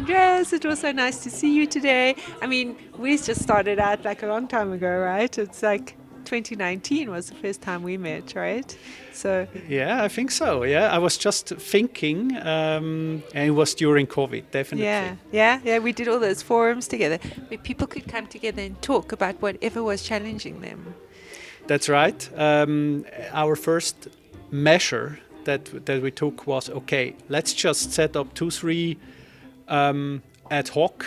Andreas, it was so nice to see you today. I mean, we just started out like a long time ago, right? It's like 2019 was the first time we met, right? So, Yeah, I think so. Yeah, I was just thinking, and it was during COVID, definitely. yeah, we did all those forums together where people could come together and talk about whatever was challenging them. That's right. Our first measure that we took was okay. Let's just set up 2, 3 ad hoc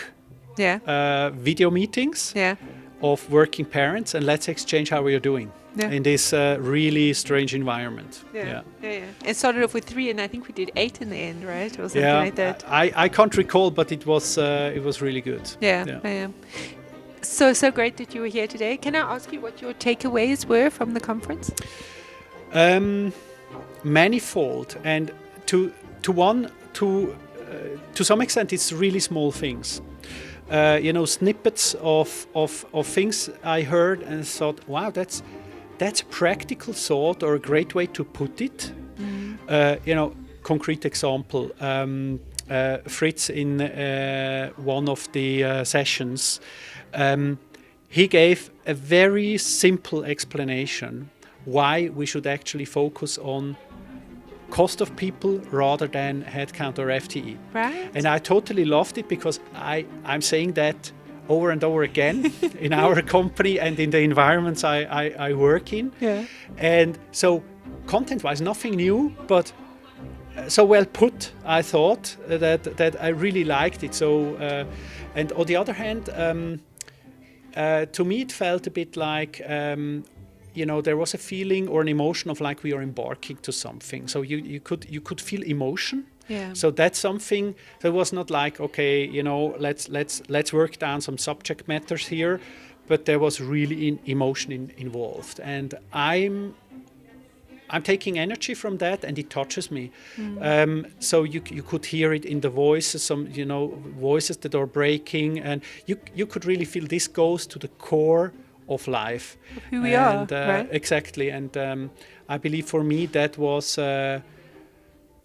Yeah, video meetings yeah, of working parents, and let's exchange how we are doing yeah. in this really strange environment. Yeah. It started off with 3, and I think we did 8 in the end, right, or something Yeah, like that. I can't recall, but it was really good. Yeah. So great that you were here today. Can I ask you what your takeaways were from the conference? Manifold, and to some extent, it's really small things. Snippets of things I heard and thought, wow, that's a practical thought or a great way to put it. Concrete example. Fritz in one of the sessions, he gave a very simple explanation why we should actually focus on cost of people rather than headcount or FTE. Right. And I totally loved it because I'm saying that over and over again in our company and in the environments I work in. Yeah. And so content-wise, nothing new, but so well put, I thought, that I really liked it. So, and on the other hand, to me it felt a bit like, there was a feeling or an emotion of like we are embarking to something. So you could feel emotion. Yeah. So that's something that was not like, okay, let's work down some subject matters here, but there was really emotion involved. And I'm taking energy from that, and it touches me. So you could hear it in the voices, some voices that are breaking, and you could really feel this goes to the core of life, of who we are, right? Exactly. And I believe for me that was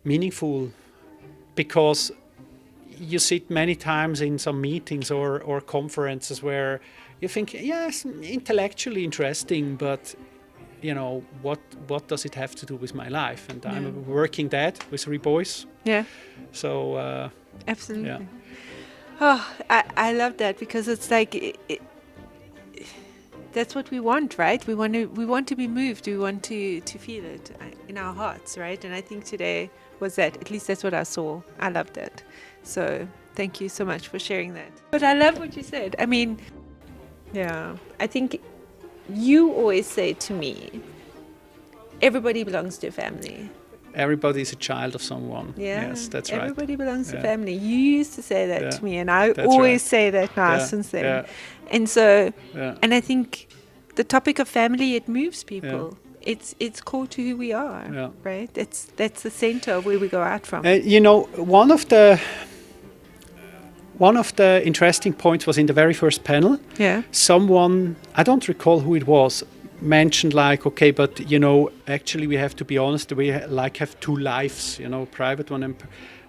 meaningful, because you sit many times in some meetings or conferences where you think, yes, intellectually interesting, but what does it have to do with my life? And I'm a working dad with 3 boys. Yeah. So absolutely. Yeah. Oh, I love that, because it's like that's what we want, right? We want to be moved. We want to feel it in our hearts, right? And I think today was that. At least that's what I saw. I loved that. So thank you so much for sharing that. But I love what you said. I mean, yeah, I think you always say to me, everybody belongs to a family. Everybody is a child of someone. Yeah. Yes, that's Everybody right. Everybody belongs to family. You used to say that to me, and I that's always right. say that now since then. And so, and I think the topic of family, it moves people. It's core to who we are, right? That's the center of where we go out from. One of the interesting points was in the very first panel. Yeah. Someone, I don't recall who it was, mentioned like, okay, but actually we have to be honest. We have 2 lives, private one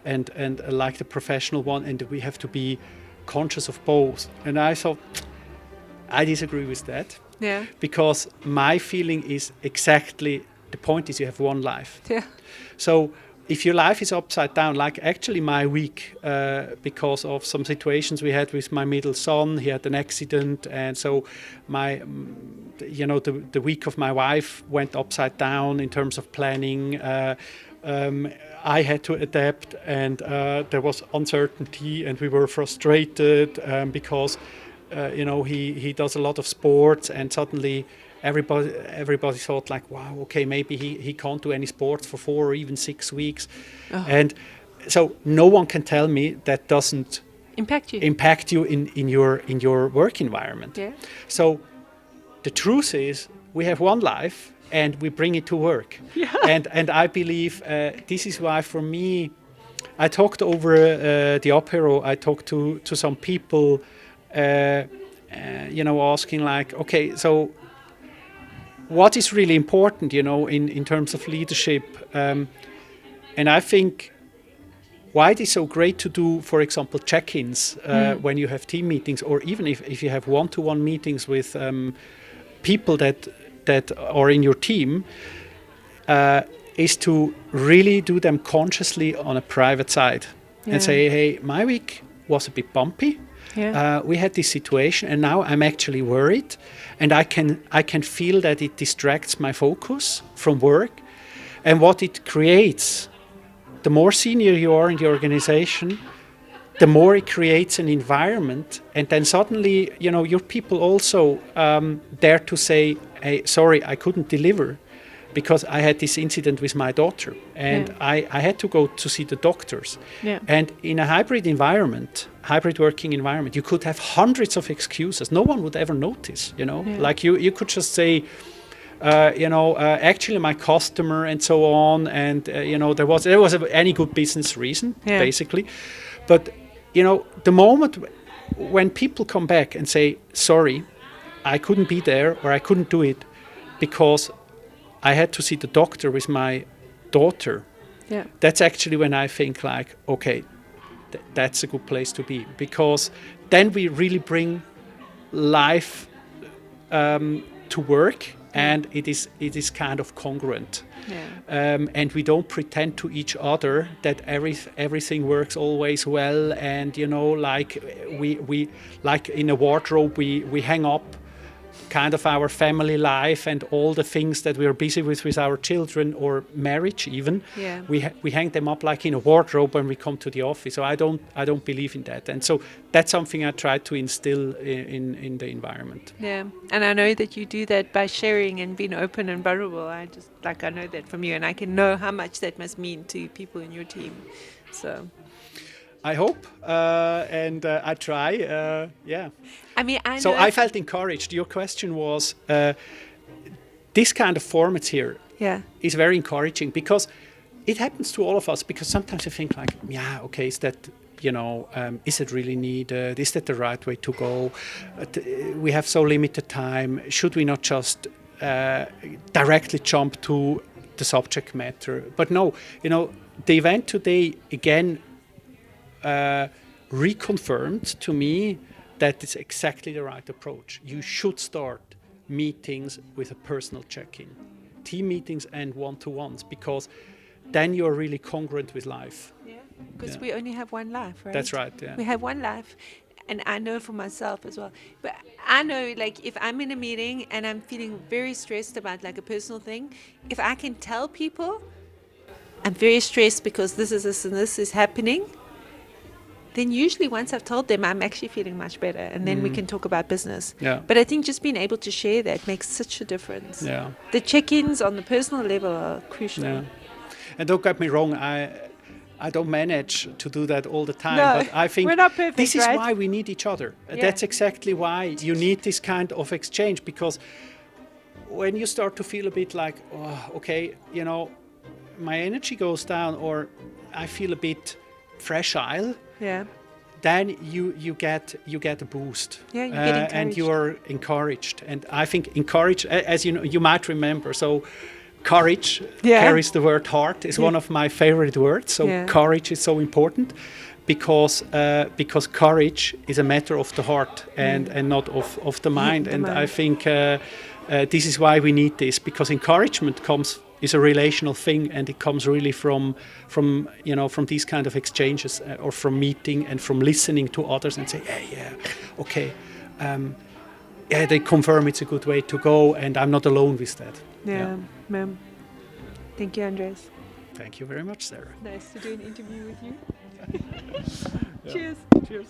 and like the professional one, and we have to be conscious of both. And I thought, I disagree with that. Yeah. Because my feeling is exactly the point is you have 1 life. Yeah. So if your life is upside down, like actually my week, because of some situations we had with my middle son, he had an accident, and so the week of my wife went upside down in terms of planning. I had to adapt, and there was uncertainty, and we were frustrated because he does a lot of sports, and suddenly everybody thought like, wow, okay, maybe he can't do any sports for 4 or even 6 weeks. And so no one can tell me that doesn't impact you in your work environment. Yeah. So the truth is we have 1 life and we bring it to work. Yeah. And I believe this is why for me, I talked over the apéro, I talked to some people asking like, okay, so what is really important, in terms of leadership? And I think why it is so great to do, for example, check-ins when you have team meetings, or even if you have one-to-one meetings with people that are in your team, is to really do them consciously on a private side and say, hey, my week was a bit bumpy. We had this situation, and now I'm actually worried, and I can feel that it distracts my focus from work, and what it creates. The more senior you are in the organization, the more it creates an environment, and then suddenly, your people also dare to say, hey, sorry, I couldn't deliver because I had this incident with my daughter, and I had to go to see the doctors. And in a hybrid working environment, you could have hundreds of excuses. No one would ever notice, like you could just say, actually my customer and so on, and there was any good business reason, basically. But the moment when people come back and say, sorry, I couldn't be there, or I couldn't do it because I had to see the doctor with my daughter, that's actually when I think like, okay, that's a good place to be, because then we really bring life to work. And it is kind of congruent, and we don't pretend to each other that everything works always well. And like we like in a wardrobe, we hang up kind of our family life and all the things that we are busy with our children or marriage even. We hang them up like in a wardrobe when we come to the office. So I don't believe in that, and so that's something I try to instill in the environment. And I know that you do that by sharing and being open and vulnerable. I know that from you, and I can know how much that must mean to people in your team. So I hope, and I try, I mean, I felt encouraged. Your question was, this kind of formats here is very encouraging, because it happens to all of us, because sometimes you think like, okay, is that, is it really needed? Is that the right way to go? We have so limited time. Should we not just directly jump to the subject matter? But no, the event today, again, reconfirmed to me that it's exactly the right approach. You should start meetings with a personal check-in, team meetings and one-to-ones, because then you're really congruent with life. Because we only have one life, right? That's right, We have one life, and I know for myself as well. But I know, like, if I'm in a meeting and I'm feeling very stressed about like a personal thing, if I can tell people I'm very stressed because this and this is happening, then usually once I've told them, I'm actually feeling much better, and then we can talk about business. But I think just being able to share that makes such a difference. The check-ins on the personal level are crucial. And don't get me wrong, I don't manage to do that all the time, but I think we're not perfect, this is right? why we need each other. That's exactly why you need this kind of exchange, because when you start to feel a bit like, okay, my energy goes down, or I feel a bit fragile, then you get a boost, you get encouraged. and you are encouraged. And I think encourage, as you might remember, so courage carries the word heart, is one of my favorite words. So courage is so important, because courage is a matter of the heart and not of the mind. I think this is why we need this, because encouragement is a relational thing, and it comes really from these kind of exchanges, or from meeting and from listening to others and say, okay, they confirm it's a good way to go, and I'm not alone with that. Ma'am. Thank you, Andreas. Thank you very much, Sarah. Nice to do an interview with you. Cheers. Cheers.